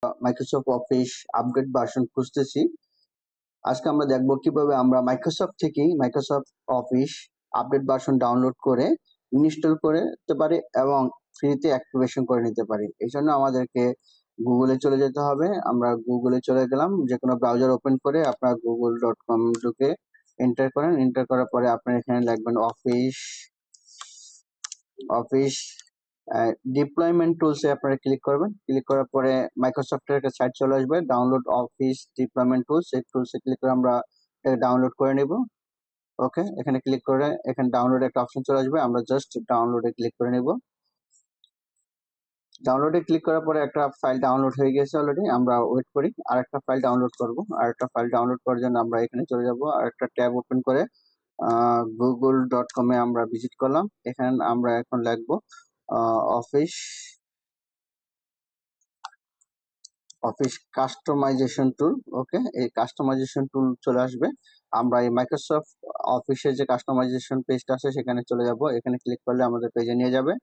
Microsoft office update version খুঁজতেছি। আজকে আমরা দেখব কিভাবে আমরা মাইক্রোসফট থেকে Microsoft office update version download করে ইনস্টল করে নিতে পারি এবং ফ্রিতে অ্যাক্টিভেশন করে নিতে পারি। এই জন্য আমাদেরকে গুগলে চলে যেতে হবে। আমরা গুগলে চলে গেলাম, যে কোনো ব্রাউজার ওপেন করে আপনার google.com ঢুকে এন্টার করেন। এন্টার করার পরে আপনার এখানে লিখবেন অফিস ডিপ্লয়মেন্ট টুলসে আপনারা ক্লিক করবেন। ক্লিক করার পরে মাইক্রোসফটের একটা সাইট চলে আসবে, ডাউনলোড অফিস ডিপ্লয়মেন্ট টুলস। এই টুলসে ক্লিক করে আমরা এটা ডাউনলোড করে নেব। ওকে, এখানে ক্লিক করে এখানে ডাউনলোড একটা অপশন চলে আসবে, আমরা জাস্ট ডাউনলোডে ক্লিক করে নেব। ডাউনলোডে ক্লিক করার পরে একটা ফাইল ডাউনলোড হয়ে গেছে অলরেডি। আমরা ওয়েট করি, আর একটা ফাইল ডাউনলোড করব। আর একটা ফাইল ডাউনলোড করার জন্য আমরা এখানে চলে যাব, আর একটা ট্যাব ওপেন করে google.com এ আমরা ভিজিট করলাম। এখানে আমরা এখন লিখবো অফিস কাস্টমাইজেশন টুল। ওকে, এই কাস্টমাইজেশন টুল চলে আসবে। আমরা এই মাইক্রোসফট অফিসের যে কাস্টমাইজেশন পেজটা আছে সেখানে চলে যাব। এখানে ক্লিক করলে আমাদের পেজে নিয়ে যাবে।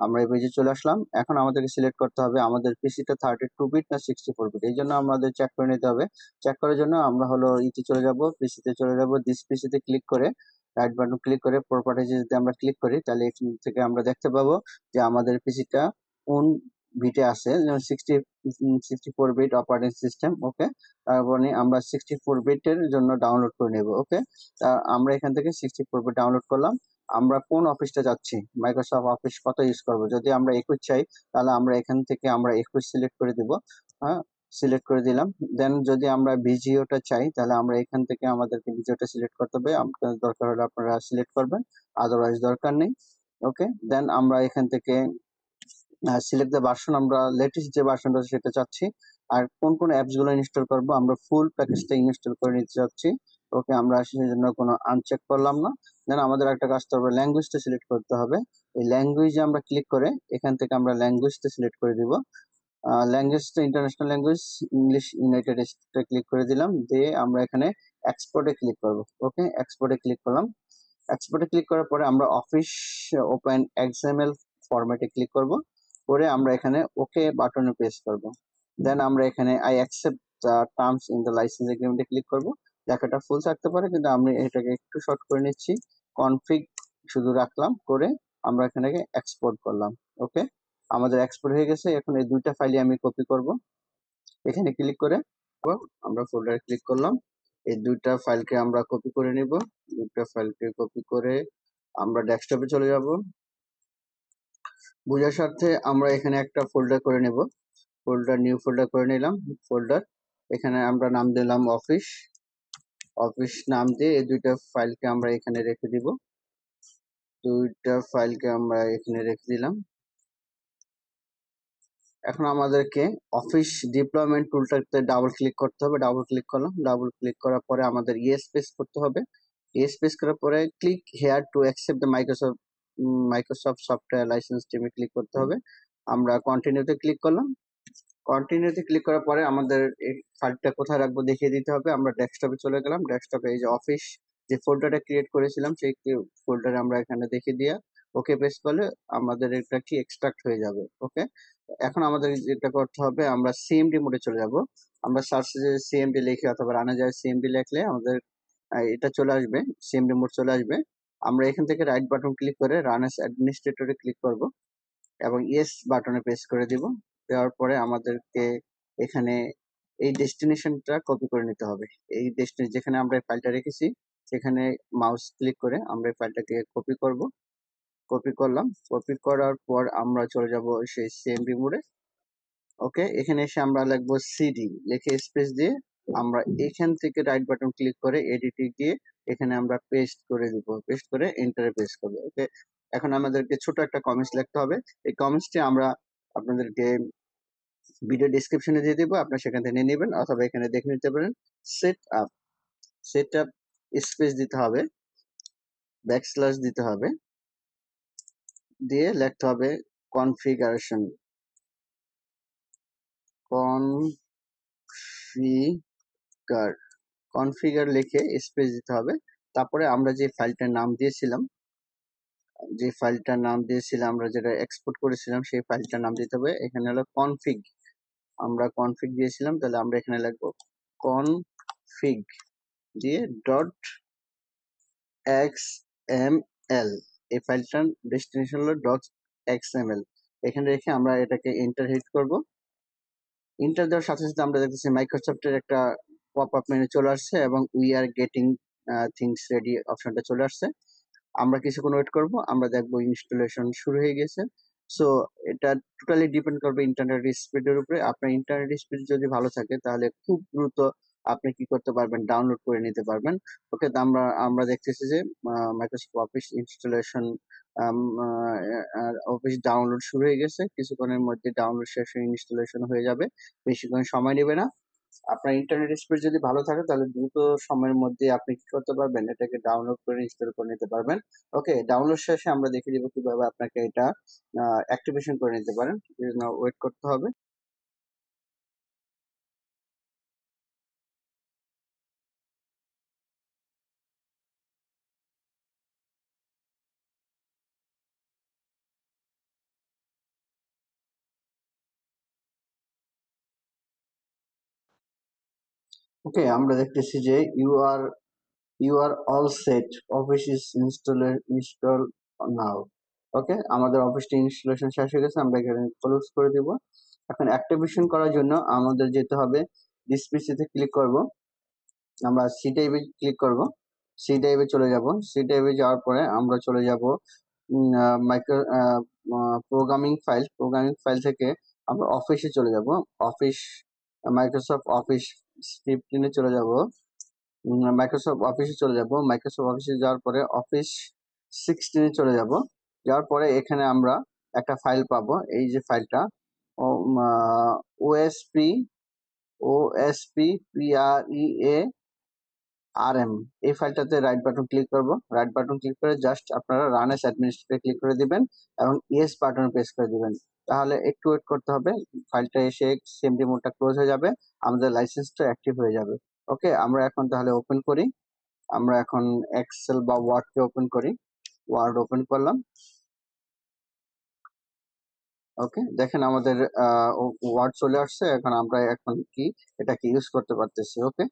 আমরা এই পেজে চলে আসলাম। এখন আমাদেরকে সিলেক্ট করতে হবে আমাদের পিসিটা 32 বিট না 64 বিট। এই জন্য আমাদের চেক করে নিতে হবে। চেক করার জন্য আমরা হলো ইতে চলে যাব, পিসিতে চলে যাব। দিস পিসিতে ক্লিক করে রাইট বাটন ক্লিক করে প্রপার্টিজে যদি আমরা ক্লিক করি, তাহলে এখান থেকে আমরা দেখতে পাবো যে আমাদের পিসিটা কোন বিটে আছে, যেমন 64 বিট অপারেটিং সিস্টেম। ওকে, তারপরে আমরা 64 বিটের জন্য ডাউনলোড করে নেব। ওকে, আমরা এখান থেকে 64 বিট ডাউনলোড করলাম। আমরা কোন অফিসটা যাচ্ছি, মাইক্রোসফট অফিস কত ইউজ করব। যদি আমরা 21 চাই তাহলে আমরা এখান থেকে আমরা 21 সিলেক্ট করে দিব। হ্যাঁ, সিলেক্ট করে দিলাম। দেন যদি আমরা ভিজিওটা চাই তাহলে আমরা এখান থেকে আমাদেরকে ভিজিওটা সিলেক্ট করতে হবে। আপনার দরকার হলে আপনারা সিলেক্ট করবেন, আদারওয়াইজ দরকার নেই। ওকে, দেন আমরা এখান থেকে সিলেক্ট দ্য ভার্সন, আমরা লেটেস্ট যে ভার্সনটা সেটা চাচ্ছি। আর কোন কোন অ্যাপস গুলো ইনস্টল করব, আমরা ফুল প্যাকেজটা ইনস্টল করে নিতে চাচ্ছি। ওকে, আমরা সেই জন্য কোনো আনচেক করলাম না। দেন আমাদের একটা কাজ করতে হবে, ল্যাঙ্গুয়েজটা সিলেক্ট করতে হবে। এই ল্যাঙ্গুয়েজে আমরা ক্লিক করে এখান থেকে আমরা ল্যাঙ্গুয়েজটা সিলেক্ট করে দিব। ল্যাঙ্গুয়েজটা ইন্টারন্যাশনাল ল্যাঙ্গুয়েজ, ইংলিশ ইউনাইটেড স্টেটে ক্লিক করে দিলাম। দিয়ে আমরা এখানে এক্সপোর্টে ক্লিক করব। ওকে, এক্সপোর্টে ক্লিক করলাম। এক্সপোর্টে ক্লিক করার পরে আমরা অফিস ওপেন এক্সএমএল ফরম্যাটে ক্লিক করব। করে আমরা এখানে ওকে বাটনে প্রেস করব। দেন আমরা এখানে I accept the terms in the license এগ্রিমেন্টে ক্লিক করব। লেখাটা ফুল থাকতে পারে, কিন্তু আমি এটাকে একটু শর্ট করে নিচ্ছি। কনফিগ শুধু রাখলাম, করে আমরা এখানে এক্সপোর্ট করলাম। ওকে, আমাদের এক্সপোর্ট হয়ে গেছে। এখন এই দুইটা ফাইলই আমি কপি করব। এখানে ক্লিক করে আমরা ফোল্ডারে ক্লিক করলাম। এই দুইটা ফাইলকে আমরা কপি করে নিব। দুইটা ফাইলকে কপি করে আমরা ডেস্কটপে চলে যাব। বোঝার স্বার্থে আমরা এখানে একটা ফোল্ডার করে নেব। ফোল্ডার, নিউ ফোল্ডার করে নিলাম। ফোল্ডার, এখানে আমরা নাম দিলাম অফিস। অফিস নাম দিয়ে এই দুইটা ফাইলকে আমরা এখানে রেখে দিব। দুইটা ফাইলকে আমরা এখানে রেখে দিলাম। এখন আমাদেরকে অফিস ডিপ্লয়মেন্ট টুলটাতে ডাবল ক্লিক করতে হবে। ডাবল ক্লিক করলাম। ডাবল ক্লিক করার পরে আমাদের ইয়েস প্রেস করতে হবে। ইয়েস প্রেস করার পরে click here to accept the Microsoft software licence টিমে ক্লিক করতে হবে। আমরা কন্টিনিউতে ক্লিক করলাম। কন্টিনিউতে ক্লিক করার পরে আমাদের এই ফাইলটা কোথায় রাখবো দেখিয়ে দিতে হবে। আমরা ডেস্কটপে চলে গেলাম। ডেস্কটপে এই যে অফিস যে ফোল্ডারটা ক্রিয়েট করেছিলাম সেই ফোল্ডারে আমরা এখানে দেখিয়ে দিয়ে ওকে প্রেস করলে আমাদের এটা কি এক্সট্রাক্ট হয়ে যাবে। ওকে, এখন আমাদের যেটা করতে হবে, আমরা সিএমডি মোডে চলে যাব। আমরা সার্চে যে সিএমডি লিখে অথবা রানে যায় সিএমডি লিখলে আমাদের এটা চলে আসবে, সিএমডি মোড চলে আসবে। আমরা এখান থেকে রাইট বাটন ক্লিক করে রান অ্যাজ অ্যাডমিনিস্ট্রেটরে ক্লিক করব এবং ইয়েস বাটনে প্রেস করে দিব। দেওয়ার পরে আমাদেরকে এখানে এই ডেস্টিনেশনটা কপি করে নিতে হবে। এই ডেস্টিনেশন যেখানে আমরা এই ফাইলটা রেখেছি সেখানে মাউস ক্লিক করে আমরা এই ফাইলটাকে কপি করব। কপি করলাম। কপি করার পর আমরা চলে যাব সেই সিএমডি মোডে। ওকে, এখানে এসে আমরা লিখবো সিডি, লিখে স্পেস দিয়ে আমরা এখান থেকে রাইট বাটন ক্লিক করে এডিটে গিয়ে এখানে আমরা পেস্ট করে দিব। পেস্ট করে এন্টারে পেস্ট করব। ওকে, এখন আমাদেরকে ছোট একটা কমেন্টস লিখতে হবে। এই কমেন্টসটি আমরা আপনাদেরকে ভিডিও ডেসক্রিপশনে দিয়ে দিব, আপনারা সেখান থেকে নিয়ে নেবেন অথবা এখানে দেখে নিতে পারেন। সেট আপ স্পেস দিতে হবে, ব্যাকস্ল্যাশ দিতে হবে, দিয়ে লিখতে হবে কনফিগারেশন, কনফিগার লিখে স্পেস দিতে হবে। তারপরে আমরা যে ফাইলটার নাম দিয়েছিলাম, আমরা যেটা এক্সপোর্ট করেছিলাম সেই ফাইলটার নাম দিতে হবে। এখানে হলো কনফিগ, আমরা কনফিগ দিয়েছিলাম, তাহলে আমরা এখানে লিখবো কনফিগ দিয়ে ডট XML। এই ফাইলটার ডেস্টিনেশন হলো ডট XML। এখানে রেখে আমরা এটাকে এন্টার হিট করব। এন্টার দেওয়ার সাথে সাথে আমরা দেখতেছি মাইক্রোসফটের একটা পপ আপ মেনু চলে আসছে এবং we are getting things ready অপশনটা চলে আসছে। আমরা কিছুক্ষণ ওয়েট করব, আমরা দেখবো ইনস্টলেশন শুরু হয়ে গেছে। সো এটা টোটালি ডিপেন্ড করবে ইন্টারনেট স্পিডের উপরে। আপনার ইন্টারনেট স্পিড যদি ভালো থাকে তাহলে খুব দ্রুত আপনি কি করতে পারবেন, ডাউনলোড করে নিতে পারবেন। ওকে, তো আমরা দেখতেছি যে Microsoft office installation office download শুরু হয়ে গেছে। কিছুক্ষণের মধ্যে ডাউনলোড শেষ হয়ে ইনস্টলেশন হয়ে যাবে, বেশিক্ষণ সময় নেবে না। আপনার ইন্টারনেট স্পিড যদি ভালো থাকে তাহলে দ্রুত সময়ের মধ্যে আপনি কি করতে পারবেন, এটাকে ডাউনলোড করে ইনস্টল করে নিতে পারবেন। ওকে, ডাউনলোড শেষে আমরা দেখিয়ে দিব কিভাবে আপনাকে এটা অ্যাক্টিভেশন করে নিতে পারেন। ওয়েট করতে হবে। ওকে, আমরা দেখতেছি যে you are all set, office is install now. Okay, আমাদের অফিসটি ইনস্টলেশন শেষ হয়ে গেছে, আমরা এখানে ক্লোজ করে দিব। এখন অ্যাক্টিভেশন করার জন্য আমাদের যেতে হবে দিস পিসিতে ক্লিক করব, আমরা সি টাইপে ক্লিক করব, সি টাইপে চলে যাব। সি টাইপে যাওয়ার পরে আমরা চলে যাব মাইক্রো প্রোগ্রামিং ফাইল থেকে আমরা অফিসে চলে যাব। অফিস, মাইক্রোসফট অফিস 15 চলে যাব। মাইক্রোসফট অফিসে চলে যাব। মাইক্রোসফট অফিসে যাওয়ার পরে অফিস 16 চলে যাব। যাওয়ার পরে এখানে আমরা একটা ফাইল পাবো, এই যে ফাইলটা ওএসপি ওএসপি পিআরইএ আরএম, এই ফাইলটাতে রাইট বাটন ক্লিক করব। রাইট বাটন ক্লিক করে জাস্ট আপনারা রান এস অ্যাডমিনিস্ট্রেটর ক্লিক করে দিবেন এবং ইয়েস বাটন প্রেস করে দিবেন। তাহলে একটু ওয়েট করতে হবে, ফাইলটা এসে সিএমডি মোডটা ক্লোজ হয়ে যাবে, আমাদের লাইসেন্সটা অ্যাক্টিভ হয়ে যাবে। ওকে, আমরা এখন তাহলে ওপেন করি। আমরা এখন এক্সেল বা ওয়ার্ডকে ওপেন করি। ওয়ার্ড ওপেন করলাম। ওকে, দেখেন আমাদের ওয়ার্ড চলে আসছে। এখন আমরা কি এটাকে ইউজ করতে পারতেছি। ওকে,